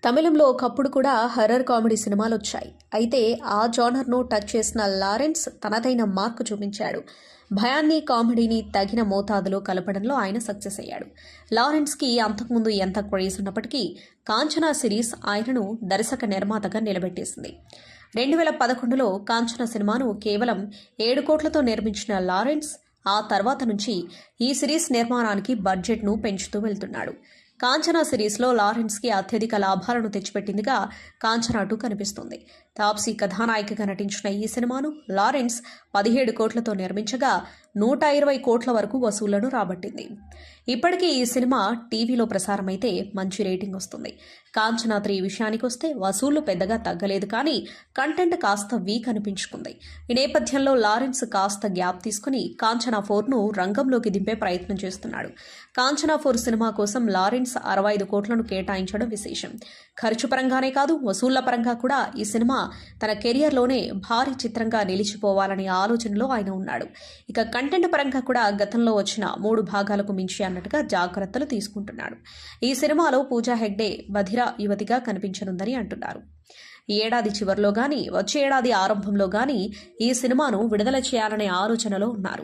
తమిళంలో ఒకప్పుడు కూడా హర్రర్ కామెడీ సినిమాలొచ్చాయి. అయితే ఆ జానర్‌ను టచ్ చేసిన లారెన్స్ తనదైన మార్కు చూపించాడు. భయాన్ని, కామెడీని తగిన మోతాదులో కలపడంలో ఆయన సక్సెస్ అయ్యాడు. లారెన్స్‌కి అంతకుముందు ఎంత క్రేజ్ ఉన్నప్పటికీ 'కాంచనా' సిరీస్ ఆయనను దర్శక నిర్మాతగా నిలబెట్టేసింది. 2011లో 'కాంచన' సినిమాను కేవలం 7 కోట్లతో నిర్మించిన లారెన్స్ ఆ తర్వాత నుంచి ఈ సిరీస్ నిర్మాణానికి బడ్జెట్ను పెంచుతూ వెళ్తున్నాడు. 'కాంచనా' సిరీస్లో లారెన్స్కి అత్యధిక లాభాలను తెచ్చిపెట్టిందిగా 'కాంచనా 2' కనిపిస్తోంది. తాప్సీ కథానాయికగా నటించిన ఈ సినిమాను లారెన్స్ 17 కోట్లతో నిర్మించగా 120 కోట్ల వరకు వసూళ్లను రాబట్టింది. ఇప్పటికీ ఈ సినిమా టీవీలో ప్రసారమైతే మంచి రేటింగ్ వస్తుంది. 'కాంచనా 3' విషయానికొస్తే వసూళ్లు పెద్దగా తగ్గలేదు, కానీ కంటెంట్ కాస్త వీక్ అనిపించుకుంది. ఈ నేపథ్యంలో లారెన్స్ కాస్త గ్యాప్ తీసుకుని 'కాంచనా 4'ను రంగంలోకి దింపే ప్రయత్నం చేస్తున్నాడు. 'కాంచనా 4' సినిమా కోసం లారెన్స్ 65 కోట్లను కేటాయించడం విశేషం. ఖర్చు పరంగానే కాదు, వసూళ్ల పరంగా కూడా ఈ సినిమా తన కెరియర్లోనే భారీ చిత్రంగా నిలిచిపోవాలనే ఆలోచనలో ఆయన ఉన్నాడు. ఇక కంటెంట్ పరంగా కూడా గతంలో వచ్చిన 3 భాగాలకు మించి అన్నట్టుగా జాగ్రత్తలు తీసుకుంటున్నాడు. ఈ సినిమాలో పూజా హెగ్డే బధిర యువతిగా కనిపించనుందని అంటున్నారు. ఈ ఏడాది చివరిలో గానీ, వచ్చే ఏడాది ఆరంభంలో గానీ ఈ సినిమాను విడుదల చేయాలనే ఆలోచనలో ఉన్నారు.